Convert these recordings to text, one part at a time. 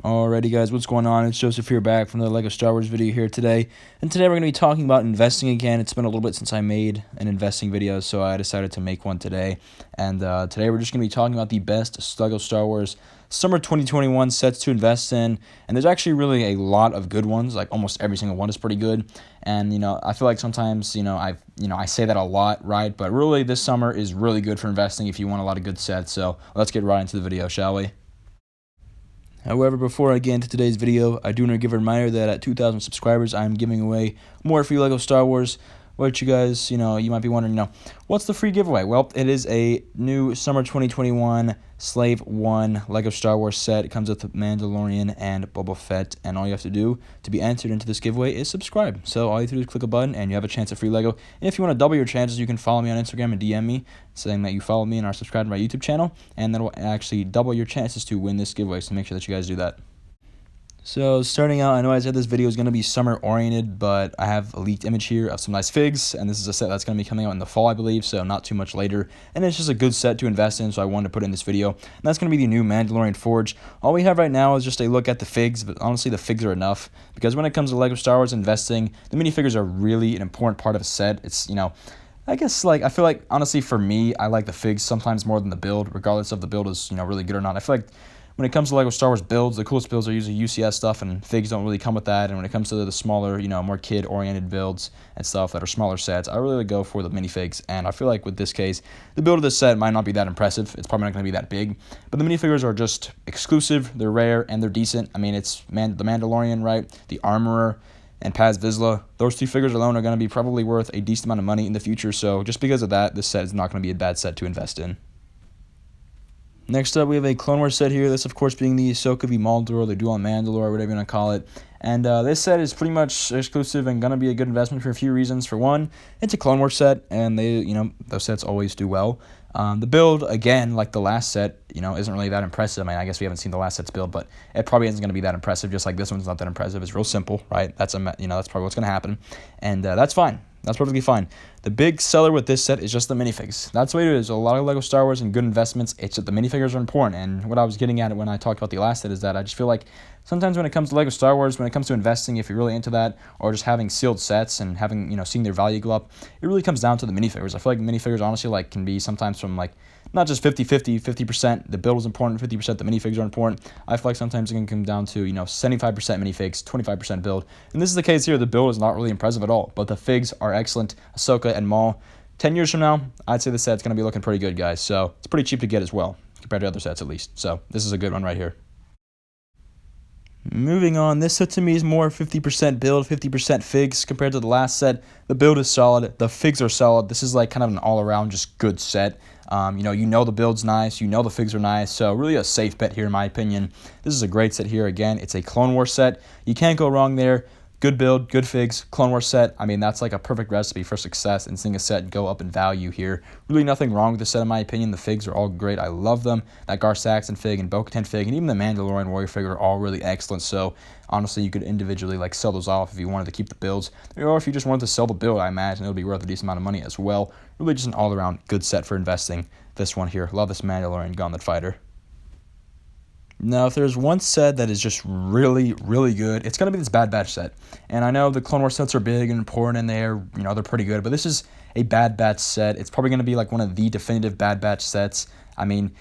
Alrighty guys, what's going on? It's Joseph here, back from the LEGO Star Wars video here today. And today we're going to be talking about investing again. It's been a little bit since I made an investing video, so I decided to make one today. And today we're just going to be talking about the best LEGO Star Wars Summer 2021 sets to invest in. And there's actually really a lot of good ones, like almost every single one is pretty good. And, I feel like sometimes, I say that a lot, right? But really, this summer is really good for investing if you want a lot of good sets. So let's get right into the video, shall we? However, before I get into today's video, I do want to give a reminder that at 2,000 subscribers, I'm giving away more free LEGO Star Wars. What you guys, you might be wondering, what's the free giveaway? Well, it is a new Summer 2021 Slave 1 LEGO Star Wars set. It comes with Mandalorian and Boba Fett, and all you have to do to be entered into this giveaway is subscribe. So all you have to do is click a button, and you have a chance at free LEGO. And if you want to double your chances, you can follow me on Instagram and DM me, saying that you follow me and are subscribed to my YouTube channel, and that will actually double your chances to win this giveaway, so make sure that you guys do that. So starting out, I know I said this video is going to be summer oriented, but I have a leaked image here of some nice figs, and this is a set that's going to be coming out in the fall, I believe, so not too much later. And it's just a good set to invest in, so I wanted to put it in this video. And that's going to be the new Mandalorian Forge. All we have right now is just a look at the figs, but honestly the figs are enough, because when it comes to LEGO Star Wars investing, the minifigures are really an important part of a set. It's, I guess, I feel like, honestly, for me, I like the figs sometimes more than the build, regardless of the build is, really good or not. I feel like when it comes to LEGO Star Wars builds, the coolest builds are usually UCS stuff, and figs don't really come with that. And when it comes to the smaller, more kid-oriented builds and stuff that are smaller sets, I really go for the minifigs. And I feel like with this case, the build of this set might not be that impressive. It's probably not going to be that big. But the minifigures are just exclusive, they're rare, and they're decent. I mean, it's the Mandalorian, right? The Armorer, and Paz Vizsla. Those two figures alone are going to be probably worth a decent amount of money in the future. So just because of that, this set is not going to be a bad set to invest in. Next up, we have a Clone Wars set here. This, of course, being the Ahsoka v. Maldor, the Duel on Mandalore, whatever you want to call it. And this set is pretty much exclusive and going to be a good investment for a few reasons. For one, it's a Clone Wars set, and they, those sets always do well. The build, again, like the last set, isn't really that impressive. I mean, I guess we haven't seen the last set's build, but it probably isn't going to be that impressive, just like this one's not that impressive. It's real simple, right? That's probably what's going to happen, and that's fine. That's perfectly fine. The big seller with this set is just the minifigs. That's the way it is. A lot of LEGO Star Wars and good investments, it's that the minifigures are important. And what I was getting at when I talked about the last set is that I just feel like sometimes when it comes to LEGO Star Wars, when it comes to investing, if you're really into that, or just having sealed sets and having, seeing their value go up, it really comes down to the minifigures. I feel like minifigures, honestly, can be sometimes from, not just 50-50, 50%, the build is important, 50% the minifigs are important. I feel like sometimes it can come down to, 75% minifigs, 25% build. And this is the case here. The build is not really impressive at all, but the figs are excellent. Ahsoka and Maul. 10 years from now, I'd say the set's going to be looking pretty good, guys. So it's pretty cheap to get as well, compared to other sets at least. So this is a good one right here. Moving on, this set to me is more 50% build, 50% figs compared to the last set. The build is solid. The figs are solid. This is kind of an all-around just good set. The build's nice. The figs are nice. So really a safe bet here, in my opinion. This is a great set here. Again, it's a Clone Wars set. You can't go wrong there. Good build, good figs, Clone Wars set. I mean, that's a perfect recipe for success and seeing a set go up in value here. Really nothing wrong with the set, in my opinion. The figs are all great. I love them. That Gar Saxon fig and Bo-Katan fig and even the Mandalorian Warrior fig are all really excellent. So, honestly, you could individually sell those off if you wanted to keep the builds. Or if you just wanted to sell the build, I imagine it would be worth a decent amount of money as well. Really just an all-around good set for investing. This one here. Love this Mandalorian Gauntlet Fighter. Now, if there's one set that is just really, really good, it's going to be this Bad Batch set. And I know the Clone Wars sets are big and important, and they're pretty good, but this is a Bad Batch set. It's probably going to be one of the definitive Bad Batch sets. I mean,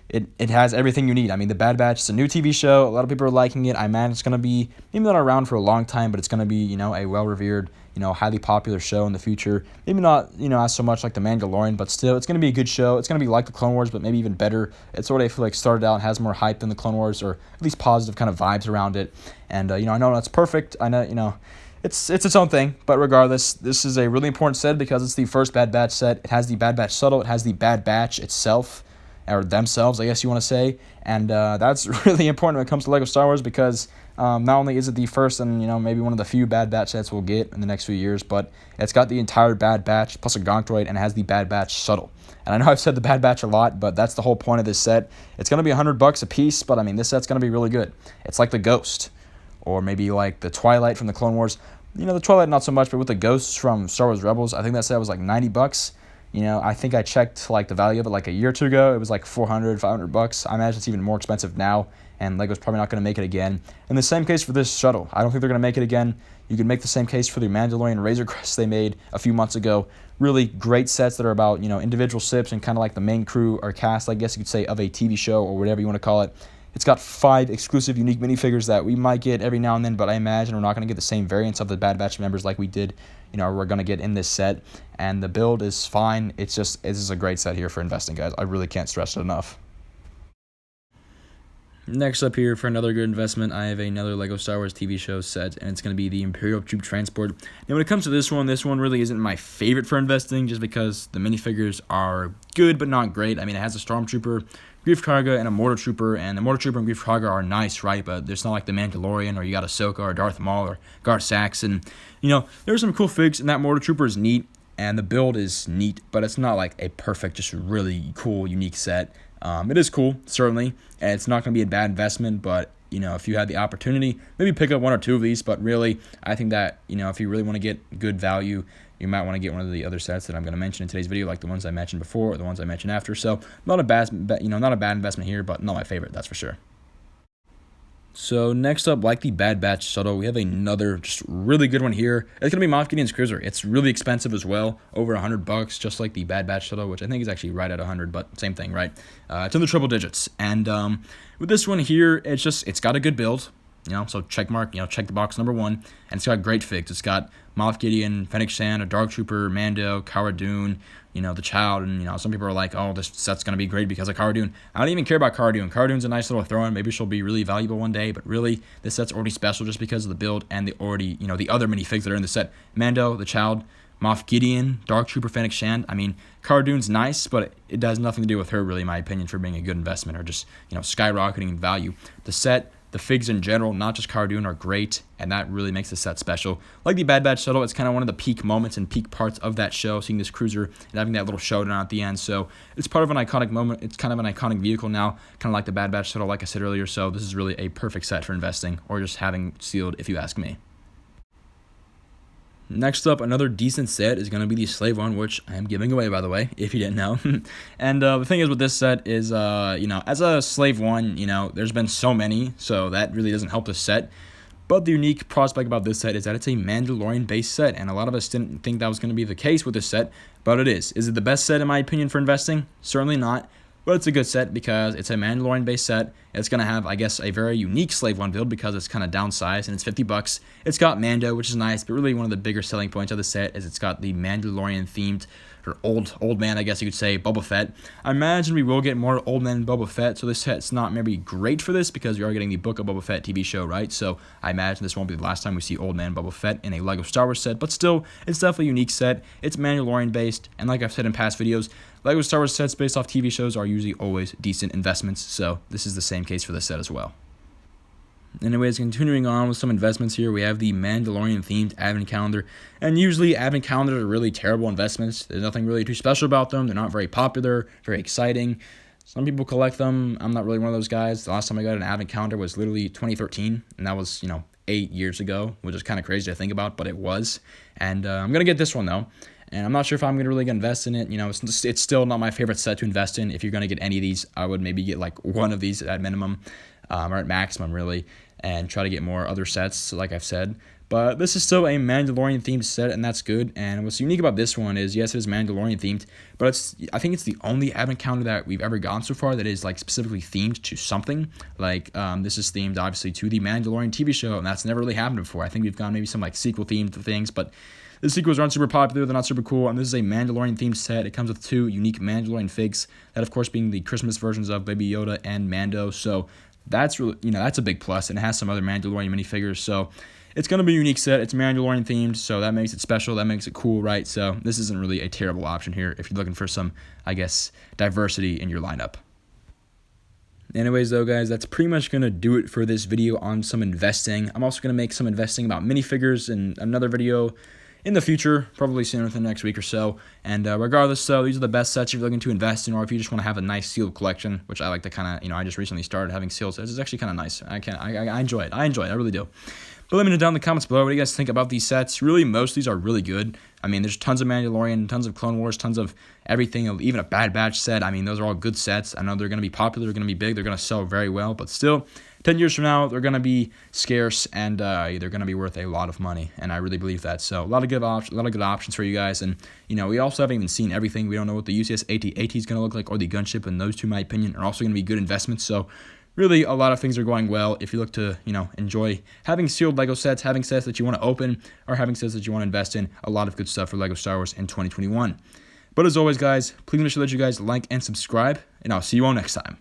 it has everything you need. I mean, the Bad Batch is a new TV show. A lot of people are liking it. I imagine it's going to be maybe not around for a long time, but it's going to be, a well-revered, highly popular show in the future. Maybe not, as so much like the Mandalorian, but still, it's going to be a good show. It's going to be like the Clone Wars, but maybe even better. It's sort of, I feel started out and has more hype than the Clone Wars, or at least positive kind of vibes around it. And, I know that's perfect. I know, it's its own thing, but regardless, this is a really important set because it's the first Bad Batch set. It has the Bad Batch Shuttle. It has the Bad Batch itself, or themselves, I guess you want to say. And that's really important when it comes to LEGO Star Wars because not only is it the first and, maybe one of the few Bad Batch sets we'll get in the next few years, but it's got the entire Bad Batch plus a Gonk droid and it has the Bad Batch Shuttle. And I know I've said the Bad Batch a lot, but that's the whole point of this set. It's going to be $100 a piece, but I mean, this set's going to be really good. It's like the Ghost, or maybe like the Twilight from the Clone Wars. The Twilight not so much, but with the Ghosts from Star Wars Rebels, I think that set was $90. I think I checked the value of it a year or two ago. It was $400, $500. I imagine it's even more expensive now. and LEGO's probably not going to make it again. And the same case for this shuttle. I don't think they're going to make it again. You can make the same case for the Mandalorian Razor Crest they made a few months ago. Really great sets that are about, individual ships and kind of like the main crew or cast, I guess you could say, of a TV show or whatever you want to call it. It's got 5 exclusive unique minifigures that we might get every now and then, but I imagine we're not going to get the same variants of the Bad Batch members like we did, we're going to get in this set. And the build is fine. This is a great set here for investing, guys. I really can't stress it enough. Next up here for another good investment, I have another LEGO Star Wars TV show set, and it's going to be the Imperial Troop Transport. Now, when it comes to this one really isn't my favorite for investing just because the minifigures are good but not great. I mean, it has a Stormtrooper, Grief Karga, and a Mortar Trooper, and the Mortar Trooper and Grief Karga are nice, right? But it's not like the Mandalorian or you got Ahsoka or Darth Maul or Gar Saxon. There's some cool figs, and that Mortar Trooper is neat, and the build is neat, but it's not like a perfect, just really cool, unique set. It is cool, certainly, and it's not going to be a bad investment, but, if you had the opportunity, maybe pick up 1 or 2 of these, but really, I think that, if you really want to get good value, you might want to get one of the other sets that I'm going to mention in today's video, like the ones I mentioned before or the ones I mentioned after, so not a bad investment here, but not my favorite, that's for sure. So next up, like the Bad Batch Shuttle, we have another just really good one here. It's going to be Moff Gideon's Cruiser. It's really expensive as well, over $100, just like the Bad Batch Shuttle, which I think is actually right at 100, but same thing, right? It's in the triple digits. And with this one here, it's got a good build. So check mark, check the box number 1, and it's got great figs. It's got Moff Gideon, Fennec Shand, a Dark Trooper, Mando, Cara Dune, the Child, and some people are like, oh, this set's gonna be great because of Cara Dune. I don't even care about Cara Dune. Cara Dune's a nice little throw-in. Maybe she'll be really valuable one day, but really, this set's already special just because of the build and the other minifigs that are in the set. Mando, the Child, Moff Gideon, Dark Trooper, Fennec Shand. I mean, Cara Dune's nice, but it does nothing to do with her, really, in my opinion, for being a good investment or just, skyrocketing in value. The set, the figs in general, not just Cara Dune, are great, and that really makes the set special. Like the Bad Batch Shuttle, it's kind of one of the peak moments and peak parts of that show, seeing this cruiser and having that little showdown at the end. So it's part of an iconic moment. It's kind of an iconic vehicle now, kind of like the Bad Batch Shuttle, like I said earlier. So this is really a perfect set for investing or just having sealed, if you ask me. Next up, another decent set is going to be the Slave One, which I am giving away, by the way, if you didn't know. And the thing is with this set is, as a Slave One, there's been so many, so that really doesn't help the set. But the unique prospect about this set is that it's a Mandalorian-based set, and a lot of us didn't think that was going to be the case with this set, but it is. Is it the best set, in my opinion, for investing? Certainly not. But it's a good set because it's a Mandalorian-based set. It's going to have, I guess, a very unique Slave One build because it's kind of downsized and it's $50. It's got Mando, which is nice, but really one of the bigger selling points of the set is it's got the Mandalorian-themed, or old man, I guess you could say, Boba Fett. I imagine we will get more old man Boba Fett, so this set's not maybe great for this because we are getting the Book of Boba Fett TV show, right? So I imagine this won't be the last time we see old man Boba Fett in a LEGO Star Wars set, but still, it's definitely a unique set. It's Mandalorian-based, and like I've said in past videos, LEGO Star Wars sets based off TV shows are usually always decent investments, so this is the same case for this set as well. Anyways, continuing on with some investments here, we have the Mandalorian-themed Advent Calendar, and usually Advent Calendars are really terrible investments. There's nothing really too special about them. They're not very popular, very exciting. Some people collect them. I'm not really one of those guys. The last time I got an Advent Calendar was literally 2013, and that was, 8 years ago, which is kind of crazy to think about, but it was. And I'm going to get this one, though. And I'm not sure if I'm going to invest in it. It's still not my favorite set to invest in. If you're going to get any of these, I would maybe get like one of these at minimum, or at maximum, really, and try to get more other sets, like I've said. But this is still a Mandalorian-themed set, and that's good. And what's unique about this one is, yes, it is Mandalorian-themed, but I think it's the only Advent Calendar that we've ever gotten so far that is like specifically themed to something. Like this is themed, obviously, to the Mandalorian TV show, and that's never really happened before. I think we've gotten maybe some like sequel-themed things, but the sequels aren't super popular, they're not super cool, and this is a Mandalorian-themed set. It comes with 2 unique Mandalorian figs, that of course being the Christmas versions of Baby Yoda and Mando, so that's really, that's a big plus, and it has some other Mandalorian minifigures, so it's going to be a unique set. It's Mandalorian-themed, so that makes it special, that makes it cool, right? So this isn't really a terrible option here if you're looking for some, I guess, diversity in your lineup. Anyways, though, guys, that's pretty much going to do it for this video on some investing. I'm also going to make some investing about minifigures in another video in the future, probably soon within the next week or so. And regardless, so these are the best sets if you're looking to invest in, or if you just want to have a nice sealed collection, which I like to kind of, I just recently started having sealed sets. It's actually kind of nice. I enjoy it. I really do. But let me know down in the comments below what do you guys think about these sets. Really, most of these are really good. I mean, there's tons of Mandalorian, tons of Clone Wars, tons of everything, even a Bad Batch set. I mean, those are all good sets. I know they're going to be popular, they're going to be big, they're going to sell very well, but still, 10 years from now, they're going to be scarce and they're going to be worth a lot of money. And I really believe that. So a lot of good options for you guys. And, we also haven't even seen everything. We don't know what the UCS AT-AT is going to look like or the gunship. And those two, in my opinion, are also going to be good investments. So really, a lot of things are going well. If you look to, enjoy having sealed LEGO sets, having sets that you want to open, or having sets that you want to invest in, a lot of good stuff for LEGO Star Wars in 2021. But as always, guys, please make sure that you guys like and subscribe, and I'll see you all next time.